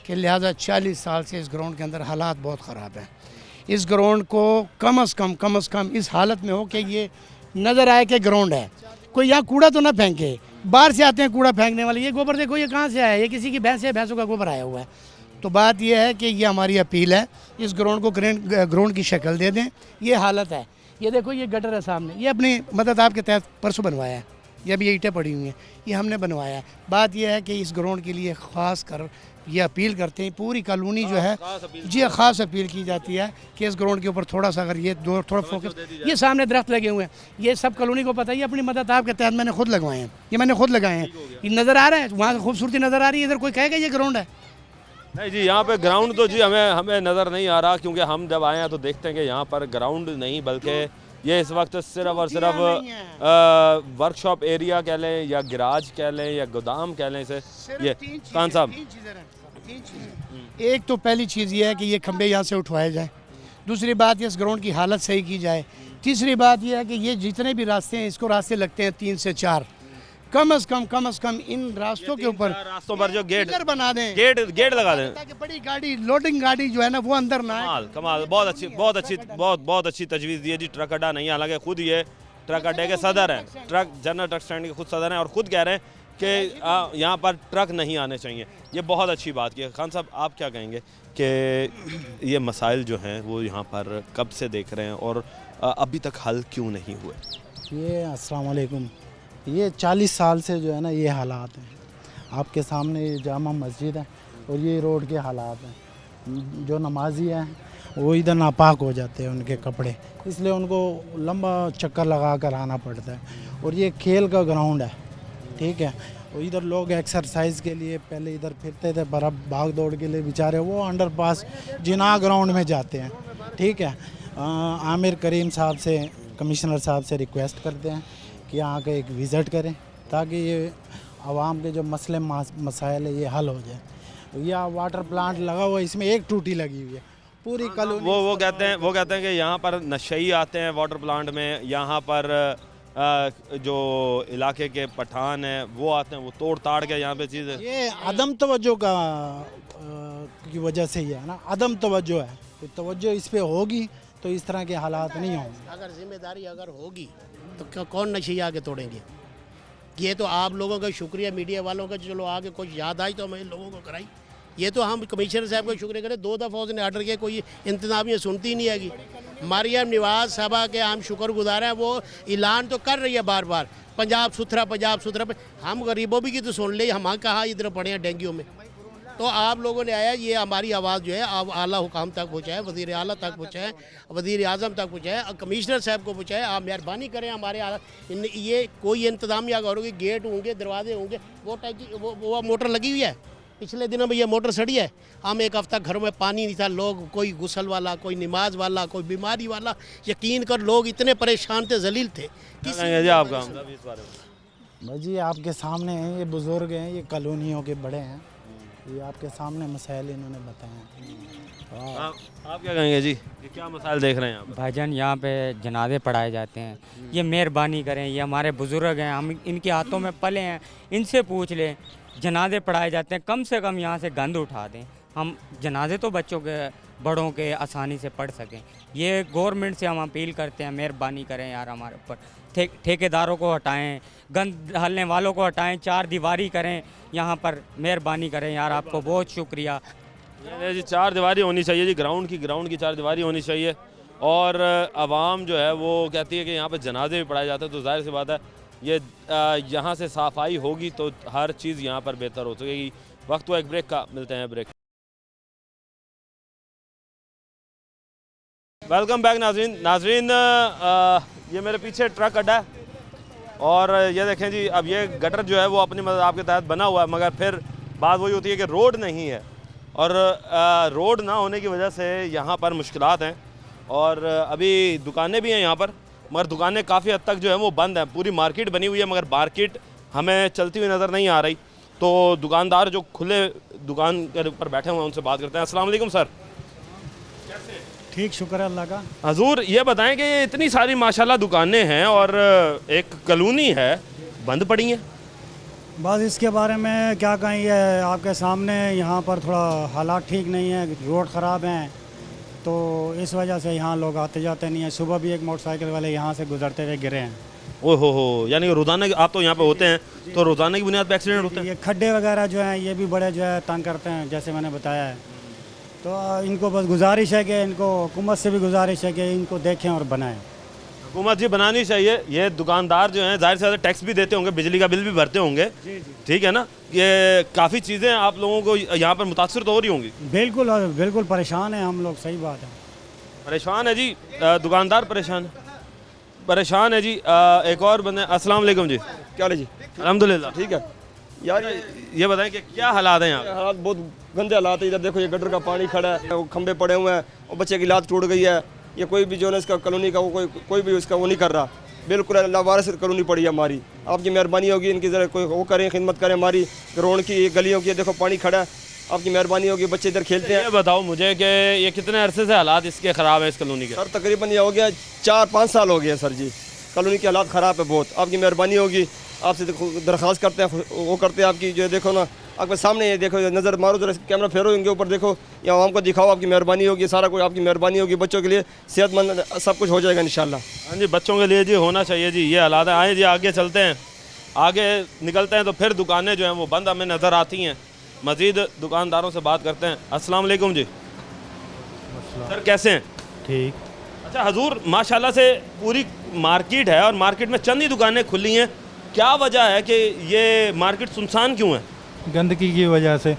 कि लिहाजा 40 साल से इस ग्राउंड के अंदर हालात बहुत ख़राब हैं। इस ग्राउंड को कम अज़ कम इस हालत में हो कि ये नज़र आए कि ग्राउंड है। कोई यहाँ कूड़ा तो ना फेंके, बाहर से आते हैं कूड़ा फेंकने वाले। ये गोबर देखो, ये कहाँ से आया है? ये किसी की भैंसों का गोबर आया हुआ है। तो बात ये है कि ये हमारी अपील है, इस ग्राउंड को ग्राउंड की शक्ल दे दें। ये हालत है, ये देखो, ये गटर है सामने, ये अपनी मदद आपके तहत परसों बनवाया है। ये अभी ईंटें पड़ी हुई हैं, ये हमने बनवाया है। बात यह है कि इस ग्राउंड के लिए ख़ास कर ये अपील करते हैं, पूरी कॉलोनी जो है जी ख़ास अपील की जाती है कि इस ग्राउंड के ऊपर थोड़ा सा अगर ये थोड़ा फोकस। ये सामने दरख्त लगे हुए हैं, ये सब कॉलोनी को पता ही, अपनी मदद आपके तहत मैंने खुद लगवाए हैं। ये मैंने खुद लगाए हैं, ये नज़र आ रहा है, वहाँ खूबसूरती नज़र आ रही है। इधर कोई कहेगा ये ग्राउंड है? नहीं जी, यहाँ पे ग्राउंड तो जी हमें नज़र नहीं आ रहा, क्योंकि हम जब आए हैं तो देखते हैं कि यहाँ पर ग्राउंड नहीं, बल्कि ये इस वक्त सिर्फ और सिर्फ वर्कशॉप एरिया कह लें, या गैराज कह लें, या गोदाम कह लें इसे। ये खान साहब, एक तो पहली चीज़ ये है कि ये खंबे यहाँ से उठवाए जाए। दूसरी बात, इस ग्राउंड की हालत सही की जाए। तीसरी बात यह है कि ये जितने भी रास्ते हैं, इसको रास्ते लगते हैं 3 से 4, कम अज़ कम इन रास्तों के ऊपर रास्तों पर जो गेट बना दें, गेट लगा दें, ताकि बड़ी गाड़ी, लोडिंग गाड़ी जो है ना, वो अंदर ना आए। कमाल, बहुत अच्छी तजवीज़ दी है जी। ट्रक अड्डा नहीं, हालांकि खुद ये ट्रक अड्डे के सदर हैं, जनरल ट्रक स्टैंड के खुद सदर हैं, और खुद कह रहे हैं कि यहाँ पर ट्रक नहीं आने चाहिए। ये बहुत अच्छी बात की है। खान साहब, आप क्या कहेंगे कि ये मसाइल जो हैं वो यहाँ पर कब से देख रहे हैं और अभी तक हल क्यों नहीं हुए? ये अस्सलाम वालेकुम, ये 40 साल से जो है ना ये हालात हैं। आपके सामने ये जामा मस्जिद है और ये रोड के हालात हैं। जो नमाजी हैं वो इधर नापाक हो जाते हैं उनके कपड़े, इसलिए उनको लंबा चक्कर लगा कर आना पड़ता है। और ये खेल का ग्राउंड है, ठीक है, और इधर लोग एक्सरसाइज के लिए पहले इधर फिरते थे, पर अब भाग दौड़ के लिए बेचारे वो अंडरपास जिना ग्राउंड में जाते हैं, ठीक है। आमिर करीम साहब से, कमिश्नर साहब से रिक्वेस्ट करते हैं कि यहाँ का एक विज़िट करें, ताकि ये आवाम के जो मसले मसाइल है ये हल हो जाए। यह वाटर प्लांट लगा हुआ है, इसमें एक टूटी लगी हुई है, पूरी कॉलोनी। वो कहते हैं कि यहाँ पर नशई आते हैं वाटर प्लांट में, यहाँ पर जो इलाके के पठान हैं वो आते हैं, वो तोड़ ताड़ के यहाँ पे चीज़ें। ये अदम तवज्जो का की वजह से ही है ना, अदम तवज्जो है। तो तवज्जो इस पे होगी तो इस तरह के हालात नहीं होंगे। अगर जिम्मेदारी अगर होगी तो कौन नशे आगे तोड़ेंगे? ये तो आप लोगों का शुक्रिया, मीडिया वालों का, चलो आगे कुछ याद आई तो हमें लोगों को कराई। ये तो हम कमिश्नर साहब का शुक्रिया करें, 2 दफ़ा उसने ऑर्डर किया, कोई इंतजामिया सुनती ही नहीं आएगी। मरियम नवाज साहबा के हम शुक्रगुजार हैं, वो ऐलान तो कर रही है बार बार, पंजाब सुथरा। हम गरीबों भी की तो सुन ले, हम कहाँ इधर पड़े हैं डेंगू में। तो आप लोगों ने आया, ये हमारी आवाज़ जो है आप आला हुकाम तक पहुँचाएँ, वज़ीर आला तक पहुँचाएँ, वज़ीर आज़म तक पहुँचाएँ, कमिश्नर साहब को पहुँचाएँ। आप मेहरबानी करें हमारे ये कोई इंतज़ामिया करोगे, गेट होंगे, दरवाजे होंगे, वो मोटर लगी हुई है। पिछले दिनों में ये मोटर सड़ी है। हम एक हफ्ता घरों में पानी नहीं था, लोग कोई गुसल वाला, कोई नमाज वाला, कोई बीमारी वाला, यकीन कर लोग इतने परेशान थे, जलील थे। भाई आपके सामने हैं, ये बुज़ुर्ग हैं, ये कॉलोनियों के बड़े हैं, ये आपके सामने मसाइल इन्होंने बताए। आप क्या कहेंगे जी, ये क्या मसाइल देख रहे हैं यहाँ? भाईजान, यहाँ पे जनाजे पढ़ाए जाते हैं, ये मेहरबानी करें, ये हमारे बुज़ुर्ग हैं, हम इनके हाथों में पले हैं, इनसे पूछ लें। जनाजे पढ़ाए जाते हैं, कम से कम यहाँ से गंद उठा दें। हम जनाजे तो बच्चों के बड़ों के आसानी से पढ़ सकें। ये गवर्नमेंट से हम अपील करते हैं, मेहरबानी करें यार हमारे ऊपर। ठेकेदारों को हटाएं, गंद डालने वालों को हटाएं, चार दीवारी करें यहाँ पर, मेहरबानी करें यार, आपको बहुत शुक्रिया। ये जी चार दीवारी होनी चाहिए जी, ग्राउंड की चार दीवारी होनी चाहिए। और आवाम जो है वो कहती है कि यहाँ पे जनाजे भी पढ़ाए जाते हैं, तो जाहिर सी बात है ये यहाँ से सफाई होगी तो हर चीज़ यहाँ पर बेहतर हो सकेगी। वक्त हुआ एक ब्रेक का, मिलते हैं ब्रेक। वेलकम बैक नाजरीन, ये मेरे पीछे ट्रक अड्डा है और ये देखें जी, अब ये गटर जो है वो अपनी मदद आपके तहत बना हुआ है, मगर फिर बात वही होती है कि रोड नहीं है और रोड ना होने की वजह से यहाँ पर मुश्किलात हैं। और अभी दुकानें भी हैं यहाँ पर, मगर दुकानें काफ़ी हद तक जो है वो बंद हैं। पूरी मार्केट बनी हुई है मगर मार्केट हमें चलती हुई नज़र नहीं आ रही। तो दुकानदार जो खुले दुकान के ऊपर बैठे हुए हैं उनसे बात करते हैं। अस्सलाम वालेकुम सर। ठीक, शुक्र है अल्लाह का। हजूर ये बताएं कि ये इतनी सारी माशाल्लाह दुकानें हैं और एक कॉलोनी है, बंद पड़ी हैं। बस इसके बारे में क्या कहें, ये आपके सामने यहाँ पर थोड़ा हालात ठीक नहीं है, रोड ख़राब हैं, तो इस वजह से यहाँ लोग आते जाते नहीं हैं। सुबह भी एक मोटरसाइकिल वाले यहाँ से गुजरते हुए गिरे हैं। ओह हो, यानी रोज़ाना आप तो यहाँ पे होते हैं तो रोज़ाना की बुनियाद पे एक्सीडेंट होते हैं। ये खड्डे वगैरह जो हैं ये भी बड़े जो है तंग करते हैं, जैसे मैंने बताया है। तो इनको बस गुजारिश है कि इनको हुकूमत से भी गुजारिश है कि इनको देखें और बनाएं। हुकूमत जी बनानी चाहिए। ये दुकानदार जो हैं जाहिर से ज़्यादा टैक्स भी देते होंगे, बिजली का बिल भी भरते होंगे, ठीक है ना। ये काफ़ी चीज़ें आप लोगों को यहाँ पर मुतासर तो हो रही होंगी। बिल्कुल बिल्कुल परेशान है हम लोग, सही बात है। परेशान है जी, दुकानदार परेशान है जी। एक और बंदे, अस्सलाम वालेकुम जी, क्या हाल है जी? अल्हम्दुलिल्लाह ठीक है यार। ये बताएं कि क्या हालात हैं यहाँ? हालात बहुत गंदे हालात है। इधर देखो ये गटर का पानी खड़ा है, वो खंबे पड़े हुए हैं और बच्चे की लात टूट गई है। ये कोई भी जो है इसका कॉलोनी का वो कोई भी उसका वो नहीं कर रहा। बिल्कुल लावारिस कॉलोनी पड़ी है हमारी। आपकी मेहरबानी होगी, इनकी ज़रा कोई वो करें, खिदमत करें हमारी ग्राउंड की, गलियों की। देखो पानी खड़ा है, आपकी मेहरबानी होगी, बच्चे इधर खेलते हैं। ये बताओ मुझे कि ये कितने अरसे से हालात इसके ख़राब हैं इस कॉलोनी के? सर तकरीबन ये हो गया 4-5 साल हो गए सर जी। कॉलोनी के हालात ख़राब है बहुत। आपकी मेहरबानी होगी, आपसे दरख्वास्त करते हैं, वो करते हैं आपकी जो देखो ना आपके सामने, ये देखो नज़र मारो, जरा कैमरा फेरो इनके ऊपर, देखो या हमको दिखाओ। आपकी मेहरबानी होगी, सारा कुछ आपकी मेहरबानी होगी। बच्चों के लिए सेहतमंद सब कुछ हो जाएगा इंशाल्लाह। हाँ जी, बच्चों के लिए जी होना चाहिए जी, ये हालात है। आए जी आगे चलते हैं, आगे निकलते हैं तो फिर दुकानें जो हैं वो बंद हमें नज़र आती हैं। मज़ीद दुकानदारों से बात करते हैं। अस्सलाम वालेकुम जी। सर कैसे हैं? ठीक। अच्छा हजूर, माशाल्लाह से पूरी मार्केट है और मार्केट में चंद ही दुकानें खुली हैं, क्या वजह है कि ये मार्केट सुनसान क्यों है? गंदगी की वजह से।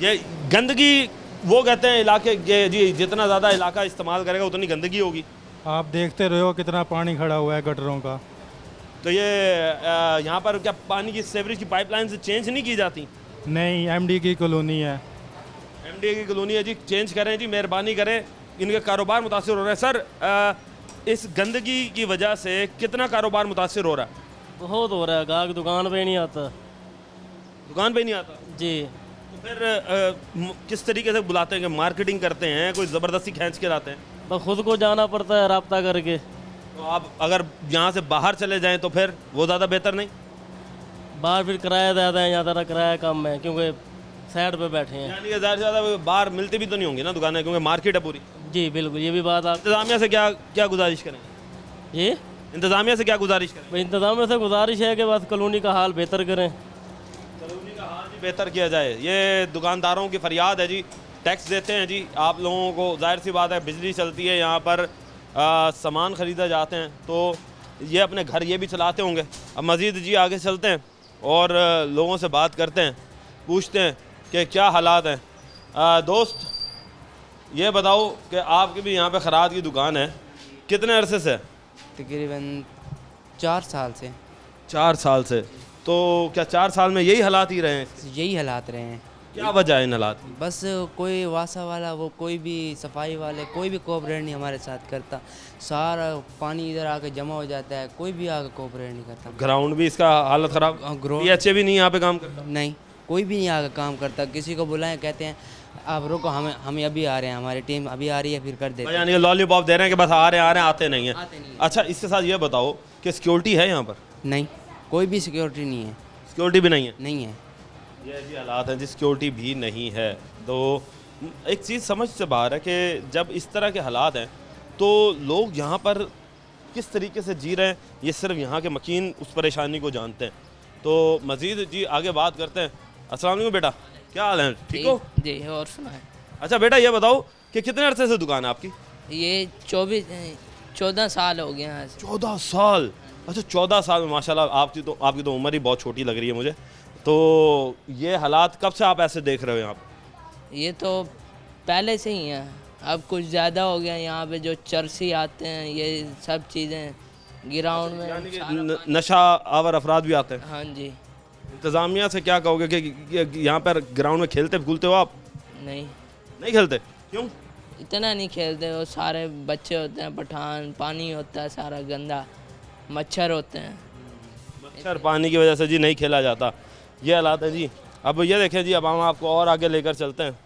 ये गंदगी, वो कहते हैं इलाके जी जितना ज़्यादा इलाका इस्तेमाल करेगा उतनी गंदगी होगी। आप देखते रहे हो कितना पानी खड़ा हुआ है गटरों का। तो ये यहाँ पर क्या पानी की सीवरेज की पाइपलाइन से चेंज नहीं की जाती? नहीं, एमडी की कॉलोनी है। एमडी की कॉलोनी है जी, चेंज करें जी, मेहरबानी करें। इनका कारोबार मुतासिर हो रहा है। सर इस गंदगी की वजह से कितना कारोबार मुतासिर हो रहा है? बहुत हो रहा है, गाहक दुकान पे नहीं आता। दुकान पे नहीं आता जी। तो फिर किस तरीके से बुलाते हैं कि मार्केटिंग करते हैं, कोई ज़बरदस्ती खींच के लाते हैं? तो खुद को जाना पड़ता है रब्ता करके। तो आप अगर यहाँ से बाहर चले जाएं तो फिर वो ज़्यादा बेहतर नहीं? बाहर फिर किराया ज़्यादा है, यहाँ ज़्यादा किराया कम है क्योंकि साइड पे बैठे हैं। यानी कि ज़्यादा बाहर मिलती भी तो नहीं होंगी ना दुकानें, क्योंकि मार्केट है पूरी। जी बिल्कुल, ये भी बात आप इंतज़ामिया से क्या गुजारिश करें? ये इंतज़ामिया से क्या गुजारिश करें? इंतज़ामिया से गुजारिश है कि बस कॉलोनी का हाल बेहतर करें। कॉलोनी का हाल जी बेहतर किया जाए, ये दुकानदारों की फरियाद है जी। टैक्स देते हैं जी आप लोगों को, जाहिर सी बात है बिजली चलती है यहाँ पर, सामान ख़रीदा जाते हैं तो ये अपने घर ये भी चलाते होंगे। अब मज़ीद जी आगे चलते हैं और लोगों से बात करते हैं, पूछते हैं कि क्या हालात हैं। दोस्त ये बताओ कि आपकी भी यहाँ पे खराद की दुकान है, कितने अरसे से? तकरीबन 4 साल से। 4 साल से। तो क्या 4 साल में यही हालात ही रहे हैं? यही हालात रहे हैं। क्या वजह है इन हालात की? बस कोई वासा वाला, वो कोई भी सफाई वाले, कोई भी कोऑपरेट नहीं हमारे साथ करता। सारा पानी इधर आके जमा हो जाता है, कोई भी आके कोऑपरेट नहीं करता। ग्राउंड भी इसका हालत ख़राब, ग्राउंड अच्छे भी नहीं यहाँ पे काम करता? नहीं, कोई भी नहीं आके काम करता। किसी को बुलाएं कहते हैं आप रुको, हम अभी आ रहे हैं, हमारी टीम अभी आ रही है, फिर कर देते हैं। यानी कि लॉलीपॉप दे रहे हैं कि बस आ रहे हैं आते नहीं हैं। अच्छा इसके साथ ये बताओ कि सिक्योरिटी है यहाँ पर? नहीं, कोई भी सिक्योरिटी नहीं है। सिक्योरिटी भी नहीं है? नहीं है। ये ऐसी हालात हैं जी, सिक्योरिटी भी नहीं है। तो एक चीज़ समझ से बाहर है कि जब इस तरह के हालात हैं तो लोग यहाँ पर किस तरीके से जी रहे हैं, ये सिर्फ यहाँ के मकीन उस परेशानी को जानते हैं। तो मज़ीद जी आगे बात करते हैं। अस्सलाम वालेकुम बेटा, क्या हाल है, ठीक हो? जी, और सुनाए। अच्छा बेटा ये बताओ कि कितने अरसे से दुकान है आपकी? ये 14 साल हो गए हैं। 14 साल? अच्छा 14 साल में माशाल्लाह आपकी तो उम्र ही बहुत छोटी लग रही है मुझे। तो ये हालात कब से आप ऐसे देख रहे हो यहाँ पर? ये तो पहले से ही हैं, अब कुछ ज़्यादा हो गया। यहाँ पे जो चरसी आते हैं, ये सब चीज़ें ग्राउंड में, यानी कि नशा आवर अफराद भी आते हैं। हाँ जी। इंतज़ामिया से क्या कहोगे कि यहाँ पर ग्राउंड में खेलते कूदते हो आप? नहीं खेलते, क्यों? इतना नहीं खेलते, वो सारे बच्चे होते हैं पठान, पानी होता है सारा गंदा, मच्छर होते हैं, मच्छर पानी की वजह से जी नहीं खेला जाता। ये हालात है जी। अब ये देखें जी, अब हम आपको और आगे लेकर चलते हैं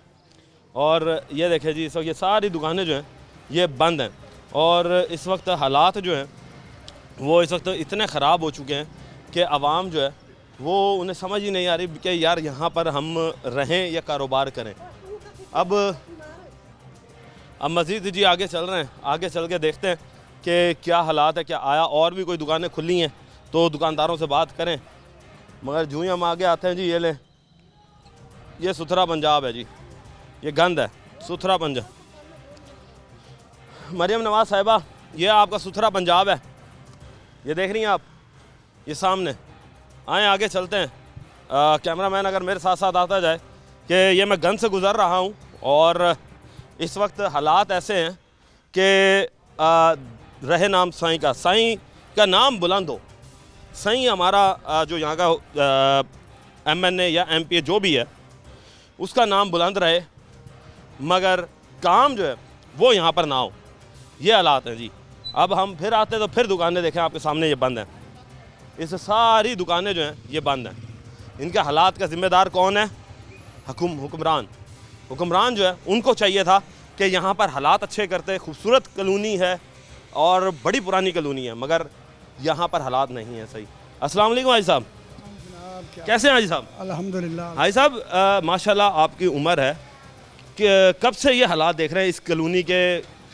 और ये देखें जी, इस वक्त ये सारी दुकानें जो हैं ये बंद हैं और इस वक्त हालात जो हैं वो इस वक्त इतने ख़राब हो चुके हैं कि आवाम जो है वो उन्हें समझ ही नहीं आ रही कि यार यहाँ पर हम रहें या कारोबार करें। अब मज़ीद जी आगे चल रहे हैं, आगे चल के देखते हैं कि क्या हालात है, क्या आया और भी कोई दुकानें खुली हैं तो दुकानदारों से बात करें। मगर जूँ ही हम आगे आते हैं जी, ये ले, ये सुथरा पंजाब है जी, ये गंद है, सुथरा पंजाब। मरियम नवाज़ साहिबा, ये आपका सुथरा पंजाब है, ये देख रही हैं आप, ये सामने। आए आगे चलते हैं। कैमरामैन अगर मेरे साथ साथ आता जाए कि ये मैं गंद से गुज़र रहा हूँ और इस वक्त हालात ऐसे हैं कि रहे नाम साईं का नाम बुलंद हो। साईं हमारा जो यहाँ का MNA या MP जो भी है उसका नाम बुलंद रहे, मगर काम जो है वो यहाँ पर ना हो। ये हालात हैं जी। अब हम फिर आते हैं तो फिर दुकानें देखें आपके सामने, ये बंद हैं। इस सारी दुकानें जो हैं ये बंद हैं। इनके हालात का ज़िम्मेदार कौन है? हुक्मरान जो है उनको चाहिए था कि यहाँ पर हालात अच्छे करते। खूबसूरत कॉलोनी है और बड़ी पुरानी कॉलोनी है, मगर यहाँ पर हालात नहीं है सही। अस्सलाम वालेकुम हाजी साहब, कैसे हैं हाजी साहब? अल्हम्दुलिल्लाह। हाजी साहब माशाल्लाह आपकी उम्र है कि कब से ये हालात देख रहे हैं इस कॉलोनी के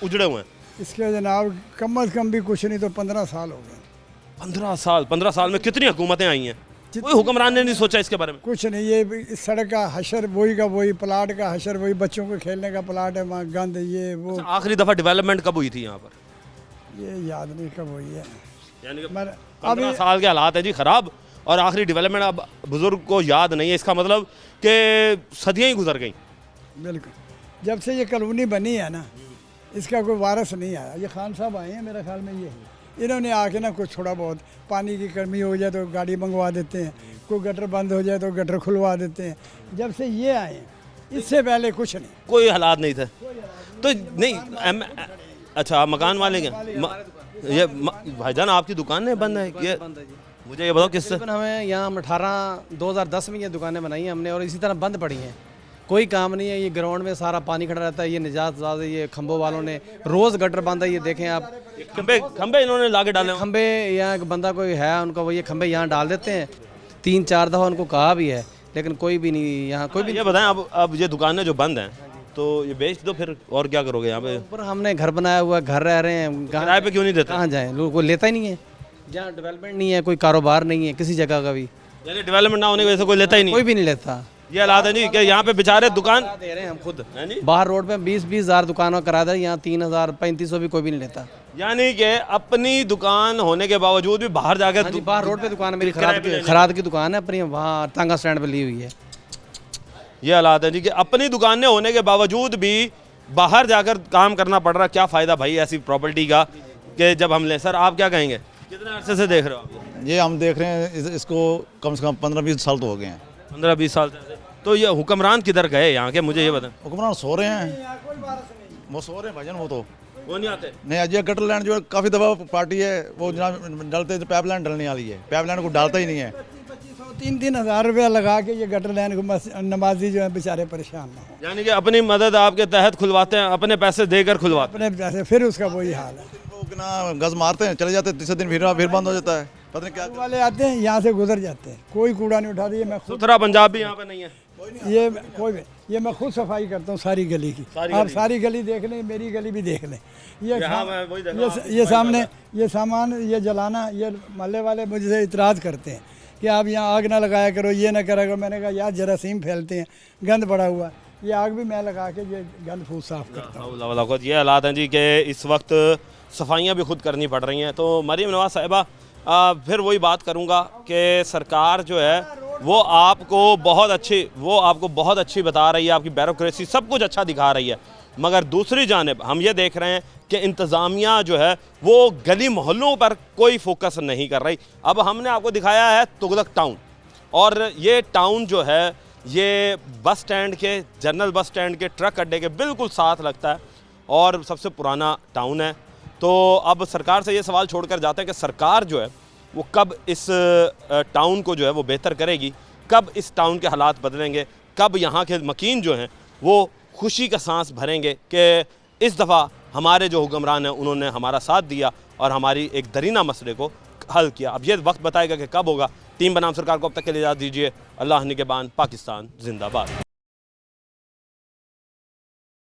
उजड़े हुए हैं? इसके जनाब कम अज़ कम भी कुछ नहीं तो 15 साल हो गए। 15 साल में कितनी हुकूमतें आई हैं? कोई हुक्मरान ने नहीं सोचा इसके बारे में? कुछ नहीं, ये इस सड़क का हशर वही का वही, प्लाट का हशर वही, बच्चों के खेलने का प्लाट है, वहाँ गंद ये वो। आखिरी दफ़ा डेवलपमेंट कब हुई थी यहाँ पर? ये याद नहीं कब हुई है। यानी कि 15 साल के हालात है जी ख़राब और आखिरी डेवलपमेंट अब बुज़ुर्ग को याद नहीं है। इसका मतलब कि सदियाँ ही गुजर गई। बिल्कुल, जब से ये कॉलोनी बनी है ना, इसका कोई वारस नहीं आया। ये खान साहब आए हैं मेरे ख्याल में, ये इन्होंने आके ना कुछ थोड़ा बहुत पानी की कमी हो जाए तो गाड़ी मंगवा देते हैं, कोई गटर बंद हो जाए तो गटर खुलवा देते हैं। जब से ये आए हैं, इससे पहले कुछ नहीं, कोई हालात नहीं थे। तो नहीं अच्छा, आप मकान वाले के ये भाईजान आपकी दुकान है बंद है? ये मुझे ये बताओ किससे? हमें यहाँ 2010 में ये दुकानें बनाई हैं हमने और इसी तरह बंद पड़ी हैं, कोई काम नहीं है। ये ग्राउंड में सारा पानी खड़ा रहता है, ये निजात ज़्यादा, ये खंभों वालों ने रोज़ गटर बांधा। ये देखें आप, खंबे इन्होंने लाके डाले। खंबे यहाँ एक बंदा कोई है उनका, वो ये खंबे यहाँ डाल देते हैं। 3-4 दफ़ा उनको कहा भी है लेकिन कोई भी नहीं, यहाँ कोई भी। ये बताएं अब ये दुकानें जो बंद हैं तो ये बेच दो फिर, और क्या करोगे यहाँ पे? ऊपर हमने घर बनाया हुआ, घर रह रहे हैं, किराए पे क्यों नहीं देते? कहाँ जाएँ, लोग को लेता ही नहीं है। जहाँ डेवलपमेंट नहीं है, कोई कारोबार नहीं है किसी जगह का भी, यानी डेवलपमेंट ना होने की वजह से कोई लेता ही नहीं? कोई भी नहीं लेता। ये हालात है जी कि यहाँ पे बेचारे दुकान दे रहे हैं हम खुद, बाहर रोड पे 20-20 हज़ार दुकानों किराया दे, यहाँ 3,000-3,500 भी कोई भी नहीं लेता। यानी कि अपनी दुकान होने के बावजूद भी बाहर जाकर बाहर रोड पे दुकान है मेरी, खराद की दुकान है अपनी, वहाँ टांगा स्टैंड पे ली हुई है। ये हालात है जी कि अपनी दुकानें होने के बावजूद भी बाहर जाकर काम करना पड़ रहा। क्या फ़ायदा भाई ऐसी प्रॉपर्टी का कि जब हम लें। सर आप क्या कहेंगे, कितने अरसे से देख रहे हो आप? ये हम देख रहे हैं इसको कम से कम 15-20 साल तो हो गए हैं। 15-20 साल से। तो ये हुक्मरान किधर गए यहाँ के, मुझे ये बताएं। हुक्मरान सो रहे हैं, वो सो रहे हैं भाईजान, वो नहीं आते। नहीं, अजय गटर लैंड जो काफ़ी दफ़ा पार्टी है वो जनाब डालते, पाइप लाइन डलने वाली है, पाइप लाइन को डालता ही नहीं है। 3-3 हज़ार रुपया लगा के ये गटर लाइन को नमाजी जो है बेचारे परेशान ना हो। यानी कि अपनी मदद आपके तहत खुलवाते हैं, अपने पैसे देकर खुलवाते हैं, अपने पैसे, फिर उसका वही हाल है। लोग गज मारते हैं, चले जाते हैं, तीसरे दिन फिर बंद हो जाता है, पता नहीं क्या वाले आते हैं यहाँ से गुजर जाते हैं, कोई कूड़ा नहीं उठा दिए। मैं सुथरा पंजाब भी यहाँ पे नहीं है, ये कोई ये मैं खुद सफाई करता हूँ सारी गली की। आप सारी गली देख लें, मेरी गली भी देख लें। ये सामने ये सामान ये जलाना, ये मोहल्ले वाले मुझसे इतराज़ करते हैं कि आप यहाँ आग ना लगाया करो, ये ना करा करो। मैंने कहा यार जरासीम फैलते हैं, गंद पड़ा हुआ, ये आग भी मैं लगा के ये गंद फूस साफ़ करता हूँ। ये हालात हैं जी कि इस वक्त सफाइयाँ भी खुद करनी पड़ रही हैं। तो मरीम नवाज साहिबा, फिर वही बात करूँगा कि सरकार जो है वो आपको बहुत अच्छी बता रही है, आपकी ब्यूरोक्रेसी सब कुछ अच्छा दिखा रही है, मगर दूसरी जानिब हम ये देख रहे हैं कि इंतज़ामिया जो है वो गली मोहल्लों पर कोई फोकस नहीं कर रही। अब हमने आपको दिखाया है तुगलक टाउन, और ये टाउन जो है ये बस स्टैंड के, जनरल बस स्टैंड के ट्रक अड्डे के बिल्कुल साथ लगता है और सबसे पुराना टाउन है। तो अब सरकार से ये सवाल छोड़कर जाते हैं कि सरकार जो है वो कब इस टाउन को जो है वो बेहतर करेगी, कब इस टाउन के हालात बदलेंगे, कब यहाँ के मकीन जो हैं वो खुशी का सांस भरेंगे कि इस दफ़ा हमारे जो हुक्मरान हैं उन्होंने हमारा साथ दिया और हमारी एक दरीना मसले को हल किया। अब ये वक्त बताएगा कि कब होगा। टीम बनाम सरकार को अब तक के लिए इजाज़त दीजिए। अल्लाह निगहबान, पाकिस्तान जिंदाबाद।